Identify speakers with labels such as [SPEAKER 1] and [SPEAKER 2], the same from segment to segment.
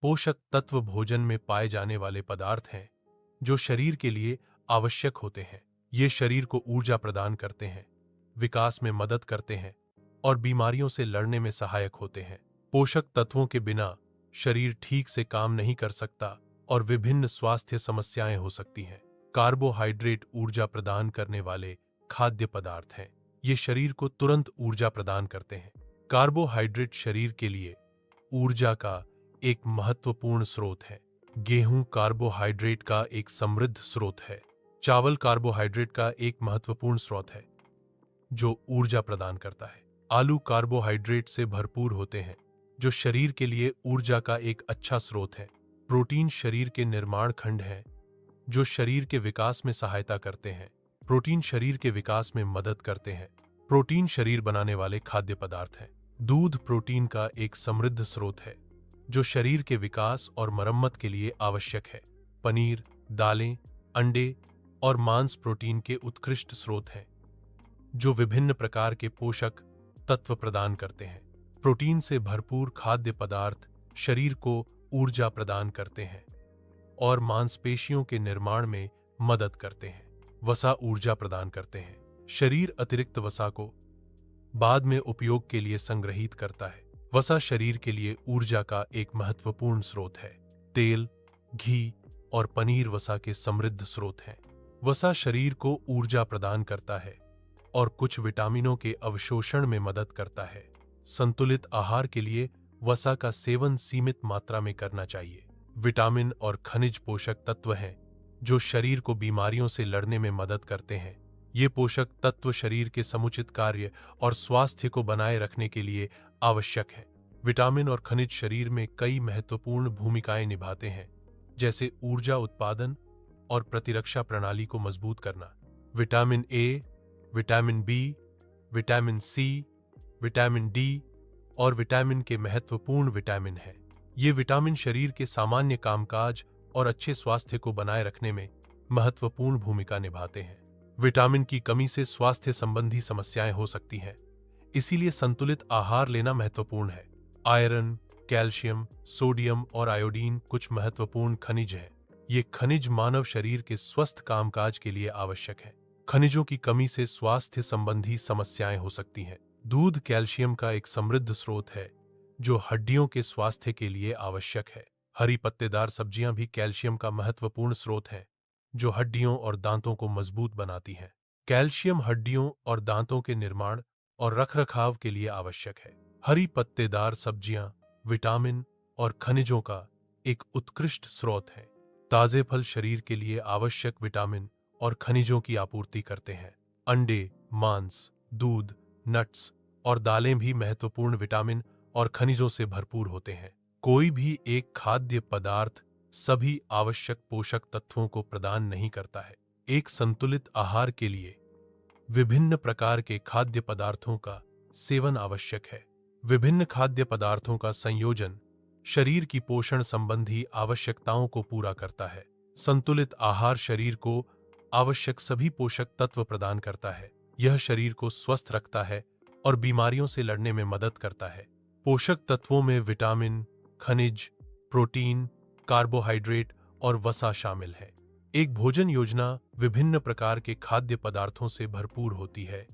[SPEAKER 1] पोषक तत्व भोजन में पाए जाने वाले पदार्थ हैं जो शरीर के लिए आवश्यक होते हैं। ये शरीर को ऊर्जा प्रदान करते हैं, विकास में मदद करते हैं और बीमारियों से लड़ने में सहायक होते हैं। पोषक तत्वों के बिना शरीर ठीक से काम नहीं कर सकता और विभिन्न स्वास्थ्य समस्याएं हो सकती हैं। कार्बोहाइड्रेट ऊर्जा प्रदान करने वाले खाद्य पदार्थ हैं। ये शरीर को तुरंत ऊर्जा प्रदान करते हैं। कार्बोहाइड्रेट शरीर के लिए ऊर्जा का एक महत्वपूर्ण स्रोत है। गेहूं कार्बोहाइड्रेट का एक समृद्ध स्रोत है। चावल कार्बोहाइड्रेट का एक महत्वपूर्ण स्रोत है जो ऊर्जा प्रदान करता है। आलू कार्बोहाइड्रेट से भरपूर होते हैं जो शरीर के लिए ऊर्जा का एक अच्छा स्रोत है। प्रोटीन शरीर के निर्माण खंड हैं जो शरीर के विकास में सहायता करते हैं। प्रोटीन शरीर के विकास में मदद करते हैं। प्रोटीन शरीर बनाने वाले खाद्य पदार्थ हैं। दूध प्रोटीन का एक समृद्ध स्रोत है जो शरीर के विकास और मरम्मत के लिए आवश्यक है। पनीर, दालें, अंडे और मांस प्रोटीन के उत्कृष्ट स्रोत हैं जो विभिन्न प्रकार के पोषक तत्व प्रदान करते हैं। प्रोटीन से भरपूर खाद्य पदार्थ शरीर को ऊर्जा प्रदान करते हैं और मांसपेशियों के निर्माण में मदद करते हैं। वसा ऊर्जा प्रदान करते हैं। शरीर अतिरिक्त वसा को बाद में उपयोग के लिए संग्रहित करता है। वसा शरीर के लिए ऊर्जा का एक महत्वपूर्ण स्रोत है। तेल, घी और पनीर वसा के समृद्ध स्रोत हैं। वसा शरीर को ऊर्जा प्रदान करता है और कुछ विटामिनों के अवशोषण में मदद करता है। संतुलित आहार के लिए वसा का सेवन सीमित मात्रा में करना चाहिए। विटामिन और खनिज पोषक तत्व हैं जो शरीर को बीमारियों से लड़ने में मदद करते हैं। ये पोषक तत्व शरीर के समुचित कार्य और स्वास्थ्य को बनाए रखने के लिए आवश्यक हैं। विटामिन और खनिज शरीर में कई महत्वपूर्ण भूमिकाएं निभाते हैं, जैसे ऊर्जा उत्पादन और प्रतिरक्षा प्रणाली को मजबूत करना। Vitamin A, vitamin B, vitamin C, vitamin D और विटामिन के महत्वपूर्ण विटामिन हैं। ये विटामिन शरीर के सामान्य कामकाज और अच्छे स्वास्थ्य को बनाए रखने में महत्वपूर्ण भूमिका निभाते हैं। विटामिन की कमी से स्वास्थ्य संबंधी समस्याएं हो सकती हैं, इसीलिए संतुलित आहार लेना महत्वपूर्ण है। आयरन, कैल्शियम, सोडियम और आयोडीन कुछ महत्वपूर्ण खनिज हैं। ये खनिज मानव शरीर के स्वस्थ कामकाज के लिए आवश्यक हैं। खनिजों की कमी से स्वास्थ्य संबंधी समस्याएं हो सकती हैं। दूध कैल्शियम का एक समृद्ध स्रोत है जो हड्डियों के स्वास्थ्य के लिए आवश्यक है। हरी पत्तेदार सब्जियां भी कैल्शियम का महत्वपूर्ण स्रोत हैं जो हड्डियों और दांतों को मजबूत बनाती हैं। कैल्शियम हड्डियों और दांतों के निर्माण और रखरखाव के लिए आवश्यक है। हरी पत्तेदार सब्जियां विटामिन और खनिजों का एक उत्कृष्ट स्रोत हैं। ताजे फल शरीर के लिए आवश्यक विटामिन और खनिजों की आपूर्ति करते हैं। अंडे, मांस, दूध, नट्स और दालें भी महत्वपूर्ण विटामिन और खनिजों से भरपूर होते हैं। कोई भी एक खाद्य पदार्थ सभी आवश्यक पोषक तत्वों को प्रदान नहीं करता है। एक संतुलित आहार के लिए विभिन्न प्रकार के खाद्य पदार्थों का सेवन आवश्यक है। विभिन्न खाद्य पदार्थों का संयोजन शरीर की पोषण संबंधी आवश्यकताओं को पूरा करता है। संतुलित आहार शरीर को आवश्यक सभी पोषक तत्व प्रदान करता है। यह शरीर को स्वस्थ रखता है और बीमारियों से लड़ने में मदद करता है। पोषक तत्वों में विटामिन, खनिज, प्रोटीन, कार्बोहाइड्रेट और वसा शामिल है। एक भोजन योजना विभिन्न प्रकार के खाद्य पदार्थों से भरपूर होती है,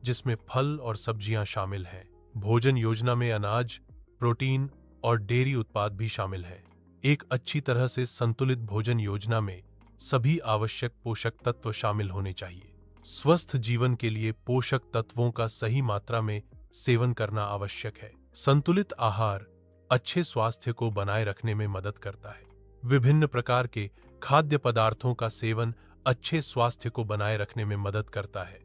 [SPEAKER 1] जिसमें फल और सब्जियां शामिल हैं। भोजन योजना में अनाज, प्रोटीन और डेयरी उत्पाद भी शामिल हैं। एक अच्छी तरह से संतुलित भोजन योजना में सभी आवश्यक पोषक तत्व शामिल होने चाहिए। स्वस्थ जीवन के लिए पोषक तत्वों का सही मात्रा में सेवन करना आवश्यक है। संतुलित आहार अच्छे स्वास्थ्य को बनाए रखने में मदद करता है। विभिन्न प्रकार के खाद्य पदार्थों का सेवन अच्छे स्वास्थ्य को बनाए रखने में मदद करता है।